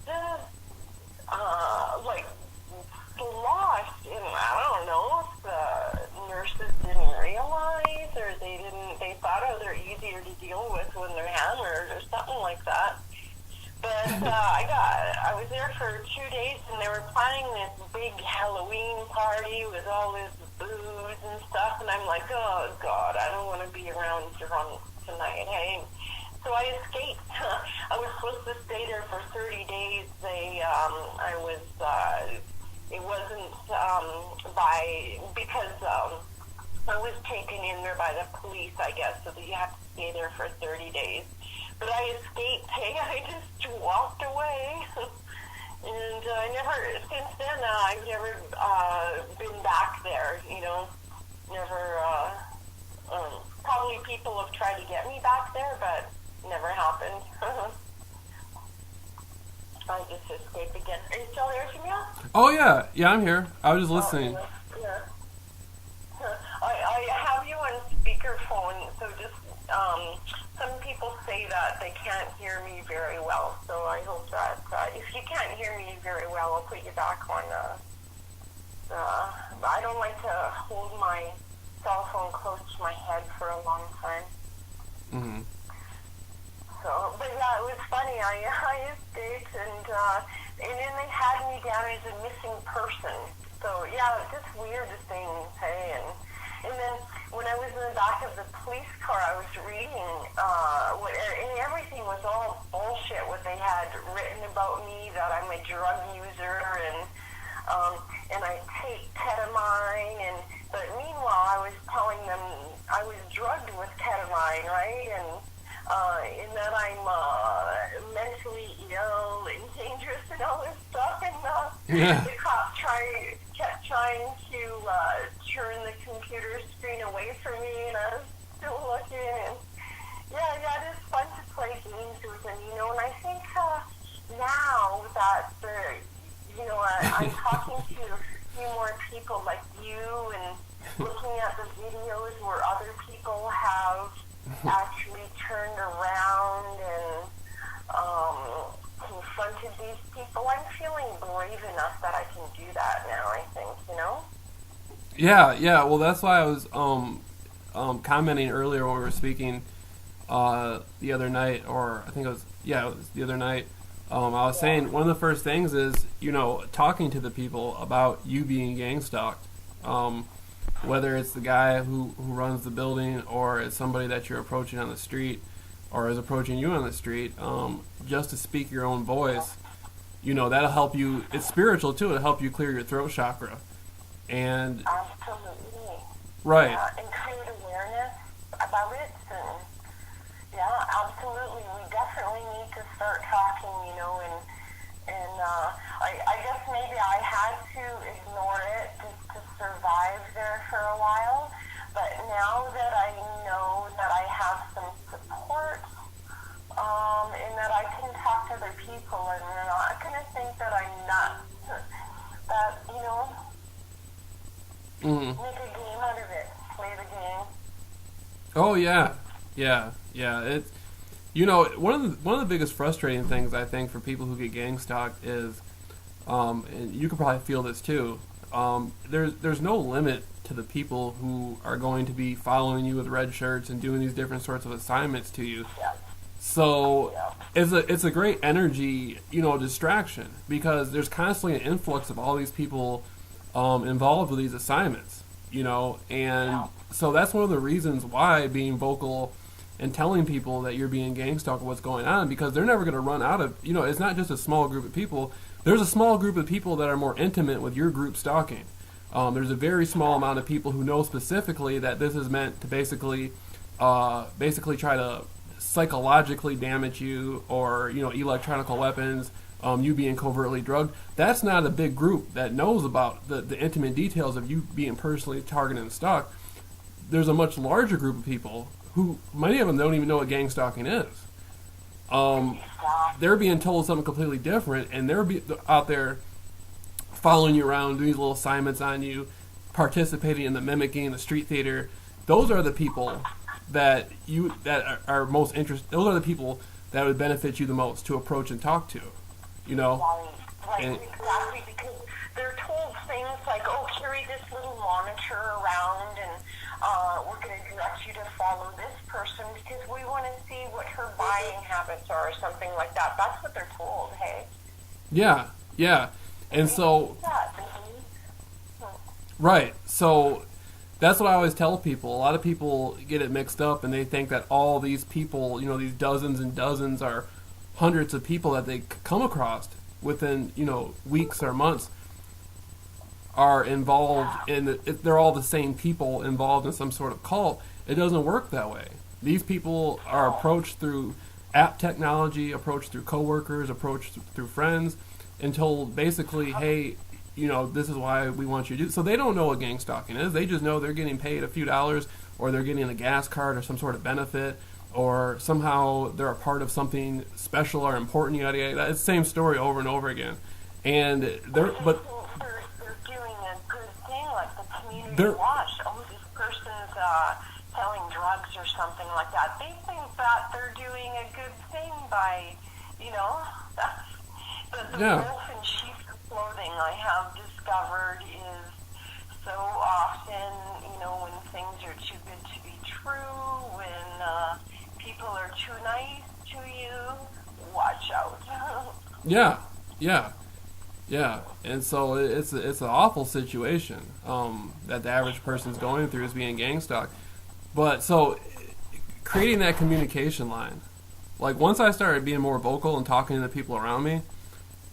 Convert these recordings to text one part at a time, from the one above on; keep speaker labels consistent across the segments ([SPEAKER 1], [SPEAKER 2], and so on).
[SPEAKER 1] just like lost, and I don't know if the nurses didn't realize, or they thought they're easier to deal with when they're hammered or something like that. But I was there for 2 days, and they were planning this big Halloween party with all this booze and stuff, and I'm like, oh God, I don't want to be around drunk tonight, hey? So I escaped. I was supposed to stay there for 30 days. It wasn't because I was taken in there by the police, I guess, so that you have to stay there for 30 days. But I escaped. Hey, I just walked away. And since then, I've never been back there, never, probably people have tried to get me back there, but never happened. I just escaped again. Are you still there, Jamil?
[SPEAKER 2] Oh, yeah. Yeah, I'm here. I was just listening.
[SPEAKER 1] Oh, yeah. I have you on speakerphone, so just, some people say that they can't hear me very well, so I hope that, if you can't hear me very well, I'll put you back on, I don't like to hold my cell phone close to my head for a long time.
[SPEAKER 2] Mm-hmm.
[SPEAKER 1] So, but yeah, it was funny. I escaped, and then they had me down as a missing person. So yeah, just weird things, hey. And then when I was in the back of the police car, I was reading, and everything was all bullshit. What they had written about me, that I'm a drug user, and I take ketamine, but meanwhile I was telling them I was drugged with ketamine, right? And that I'm mentally ill and dangerous and all this stuff, and the cops kept trying to turn the computer screen away from me, and I was still looking, and yeah, it is fun to play games with them, and I think now that I'm talking to a few more people like you, and looking at the videos where other people have actually turned around and confronted these people, I'm feeling brave enough that I can do that now, I think,
[SPEAKER 2] Yeah, well, that's why I was commenting earlier when we were speaking the other night, or I think it was the other night. I was saying one of the first things is, talking to the people about you being gang stalked. Whether it's the guy who runs the building, or it's somebody that you're approaching on the street, or is approaching you on the street, just to speak your own voice, that'll help you. It's spiritual too. It'll help you clear your throat chakra. And
[SPEAKER 1] absolutely.
[SPEAKER 2] Right.
[SPEAKER 1] And create awareness about it. And yeah, absolutely. We definitely need to start talking, and I guess maybe I had to ignore it just to survive there for a while. But now that I know that I have some support, and that I can talk to other people, and they're not going to think that I'm nuts, that, make a game out of it, play the game.
[SPEAKER 2] Oh yeah. It's one of the biggest frustrating things I think for people who get gang stalked is, and you can probably feel this too. There's no limit to the people who are going to be following you with red shirts and doing these different sorts of assignments to you.
[SPEAKER 1] Yeah.
[SPEAKER 2] So it's a great energy, distraction, because there's constantly an influx of all these people involved with these assignments, and so that's one of the reasons why being vocal and telling people that you're being gang stalked, what's going on, because they're never going to run out of, it's not just a small group of people. There's a small group of people that are more intimate with your group stalking. There's a very small amount of people who know specifically that this is meant to basically try to psychologically damage you, or, electronic weapons, you being covertly drugged. That's not a big group that knows about the intimate details of you being personally targeted and stalked. There's a much larger group of people who, many of them don't even know what gang stalking is. They're being told something completely different, and they're out there following you around, doing these little assignments on you, participating in the mimicking, the street theater. Those are the people that are most interested. Those are the people that would benefit you the most to approach and talk to. you know.
[SPEAKER 1] Right,
[SPEAKER 2] And,
[SPEAKER 1] exactly, because they're told things like, oh, carry this little monitor around, and we're going to direct you to follow this person because we want to see what her buying habits are, or something like that. That's what they're told, hey?
[SPEAKER 2] yeah, yeah. And so, right, so that's what I always tell people. A lot of people get it mixed up, and they think that all these people, you know, these dozens and dozens are hundreds of people that they come across within, you know, weeks or months are involved in they're all the same people involved in some sort of cult. It doesn't work that way. These people are approached through app technology, approached through coworkers, approached through friends, and told basically, hey, you know, this is why we want you to do. So they don't know what gang stalking is. They just know they're getting paid a few dollars, or they're getting a gas card or some sort of benefit, or somehow they're a part of something special or important. Yada yada. It's the same story over and over again. And they're doing
[SPEAKER 1] a good thing, like the community watch. Oh, this person's selling drugs or something like that. They think that they're doing a good thing by, you know, the wolf in sheep's clothing, I have discovered, is so often, you know, when things are too good to be true, when people are too nice to you, watch out.
[SPEAKER 2] Yeah, and so it's an awful situation that the average person's going through, is being gang stalked. But so creating that communication line, like once I started being more vocal and talking to the people around me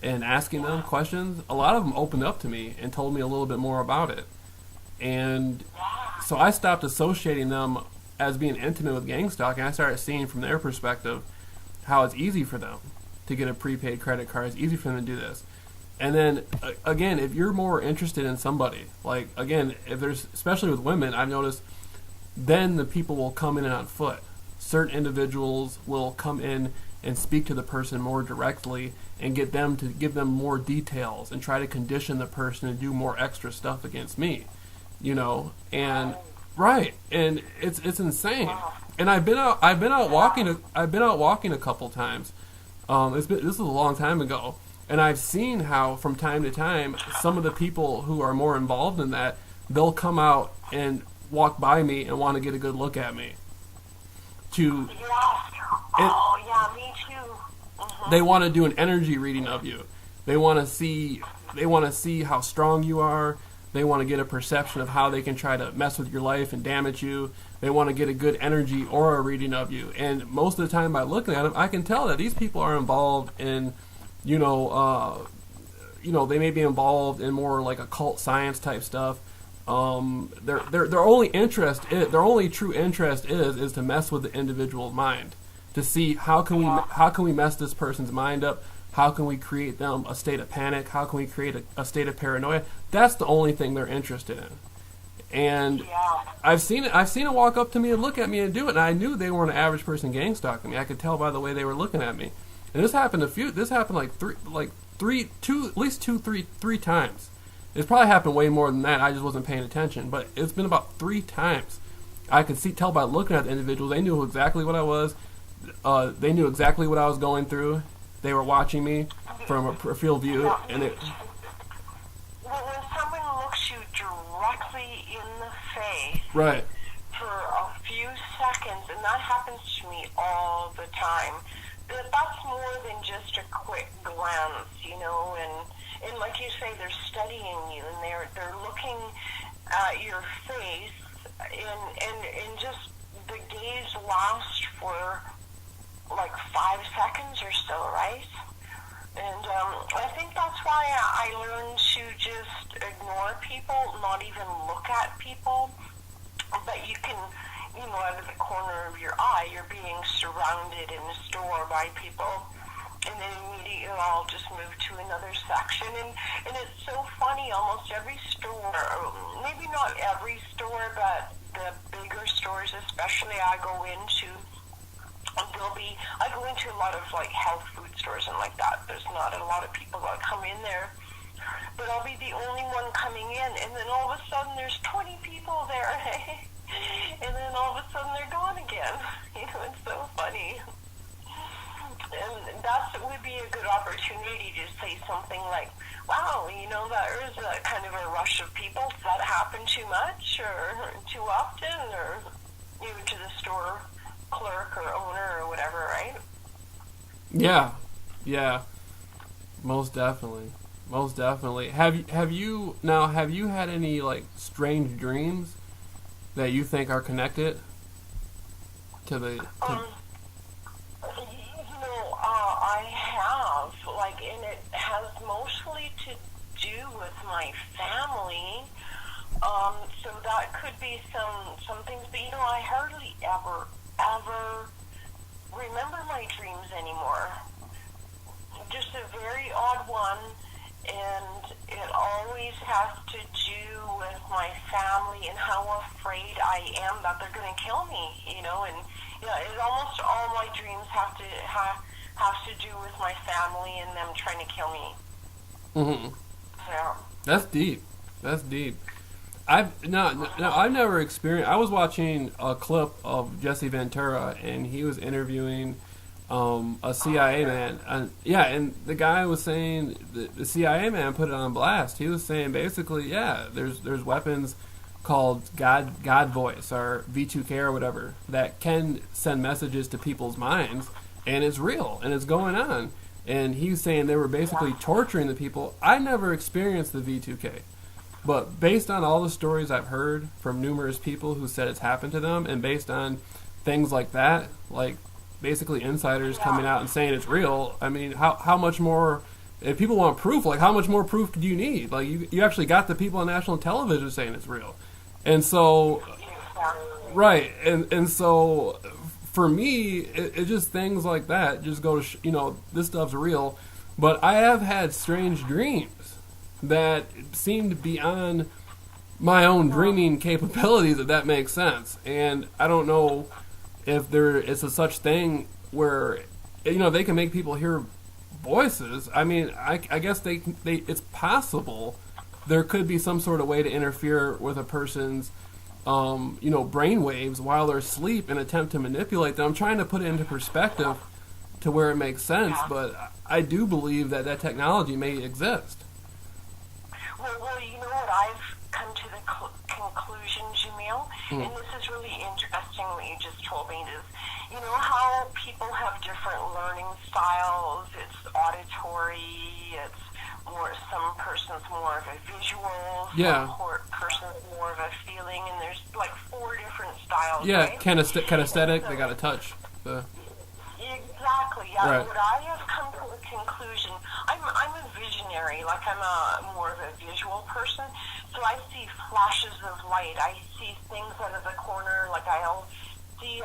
[SPEAKER 2] and asking them questions, a lot of them opened up to me and told me a little bit more about it. And so I stopped associating them as being intimate with gang stalking. I started seeing from their perspective how it's easy for them to get a prepaid credit card. It's easy for them to do this. And then, again, if you're more interested in somebody, like, again, if there's, especially with women, I've noticed, then the people will come in on foot. Certain individuals will come in and speak to the person more directly and get them to give them more details and try to condition the person to do more extra stuff against me, you know, and right, and it's insane. And I've been out walking a couple times. This is a long time ago, and I've seen how from time to time some of the people who are more involved in that, they'll come out and walk by me and want to get a good look at me. Me too. Mm-hmm. They want to do an energy reading of you. They want to see how strong you are. They want to get a perception of how they can try to mess with your life and damage you. They want to get a good energy aura reading of you. And most of the time, by looking at them, I can tell that these people are involved in, they may be involved in more like occult science type stuff. Their only true interest is to mess with the individual's mind, to see how can we mess this person's mind up. How can we create them a state of panic? How can we create a state of paranoia? That's the only thing they're interested in. And I've seen it walk up to me and look at me and do it. And I knew they weren't an average person gang stalking me. I could tell by the way they were looking at me. And this happened three times. It's probably happened way more than that. I just wasn't paying attention. But it's been about 3 times. I could tell by looking at the individuals. They knew exactly what I was. They knew exactly what I was going through. They were watching me from a peripheral view, and
[SPEAKER 1] when someone looks you directly in the face,
[SPEAKER 2] right,
[SPEAKER 1] for a few seconds, and that happens to me all the time, that's more than just a quick glance, you know, and like you say, they're studying you, and they're looking at your face, and just the gaze lasts for like 5 seconds or so, right? And I think that's why I learned to just ignore people, not even look at people. But you can, you know, out of the corner of your eye, you're being surrounded in a store by people, and then immediately I'll just move to another section. And it's so funny, almost every store, maybe not every store, but the bigger stores especially I go into, I go into a lot of like health food stores and like that. There's not a lot of people that come in there, but I'll be the only one coming in, and then all of a sudden there's 20 people there, and then all of a sudden they're gone again. You know, it's so funny. and that would be a good opportunity to say something like, wow, there is a kind of a rush of people. Does that happen too much or too often, or to the store clerk or owner or whatever, right?
[SPEAKER 2] Yeah, most definitely. Have you had any like strange dreams that you think are connected to the?
[SPEAKER 1] I have, and it has mostly to do with my family. So that could be some things, but I hardly ever remember my dreams anymore. Just a very odd one, and it always has to do with my family and how afraid I am that they're going to kill me, and it almost all my dreams have to do with my family and them trying to kill me.
[SPEAKER 2] Mm-hmm.
[SPEAKER 1] Yeah.
[SPEAKER 2] That's deep. I've never experienced. I was watching a clip of Jesse Ventura, and he was interviewing a CIA man, and the guy was saying the CIA man put it on blast. He was saying basically, there's weapons called God Voice or V2K or whatever that can send messages to people's minds, and it's real and it's going on. And he's saying they were basically torturing the people. I never experienced the V2K. But based on all the stories I've heard from numerous people who said it's happened to them, and based on things like that, like basically insiders coming out and saying it's real, I mean, how much more, if people want proof, like how much more proof do you need? Like you actually got the people on national television saying it's real. And so, right, and so for me, it just things like that just go to, this stuff's real. But I have had strange dreams that seemed beyond my own dreaming capabilities, if that makes sense. And I don't know if there is a such thing where, they can make people hear voices. I mean, I guess they it's possible there could be some sort of way to interfere with a person's, brain waves while they're asleep and attempt to manipulate them. I'm trying to put it into perspective to where it makes sense, but I do believe that technology may exist.
[SPEAKER 1] Well, you know what I've come to the conclusion, Jamil, and this is really interesting what you just told me, is, how people have different learning styles. It's auditory, it's more, some person's more of a visual, some person's more of a feeling, and there's like 4 different styles, right?
[SPEAKER 2] Kinesthetic, they got to touch.
[SPEAKER 1] Exactly, yeah. Right. What I have come to the conclusion, I'm a visionary, like I'm more of a visual person, so I see flashes of light. I see things out of the corner, like I'll see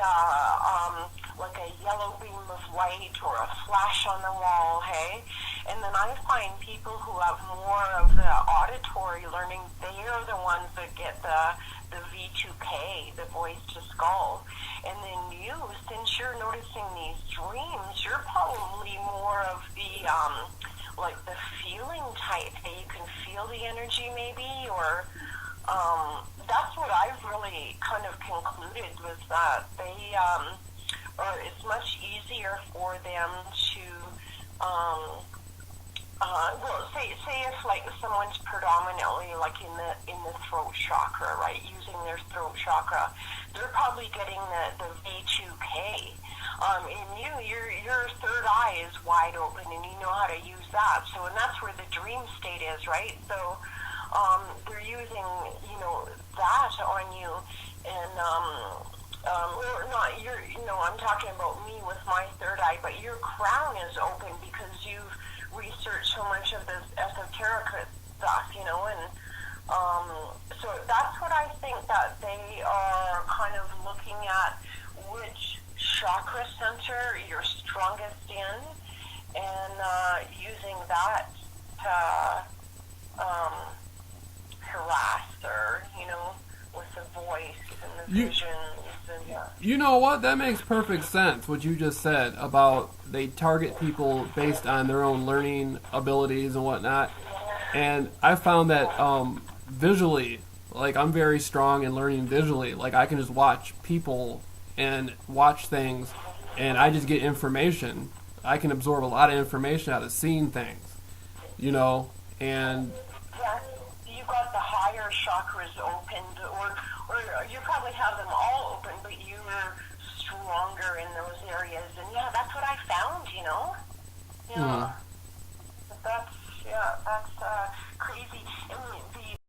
[SPEAKER 1] like a yellow beam of light or a flash on the wall, hey? And then I find people who have more of the auditory learning, they are the ones that get the V2K, the voice to skull. And then you, since you're noticing these dreams, you're probably more of the, like the feeling type, that you can feel the energy maybe, or that's what I've really kind of concluded, was that they, or it's much easier for them to, well, say if like someone's predominantly like in the throat chakra, right, using their throat chakra, they're probably getting the V2K. And your third eye is wide open, and you know how to use that. So, and that's where the dream state is, right? So, they're using that on you, and or not. I'm talking about me with my third eye, but your crown is open because you've researched so much of this esoteric stuff, and so that's what I think, that they are kind of looking at which chakra center you're strongest in, and using that to harass, or with the voice and the visions.
[SPEAKER 2] You know what? That makes perfect sense, what you just said about they target people based on their own learning abilities and whatnot. And I found that visually, like I'm very strong in learning visually. Like I can just watch people and watch things, and I just get information I can absorb a lot of information out of seeing things, you know, and
[SPEAKER 1] yeah, you got the higher chakras opened, or you probably have them all open, but you were stronger in those areas, and yeah, that's what I found, you know. Yeah, that's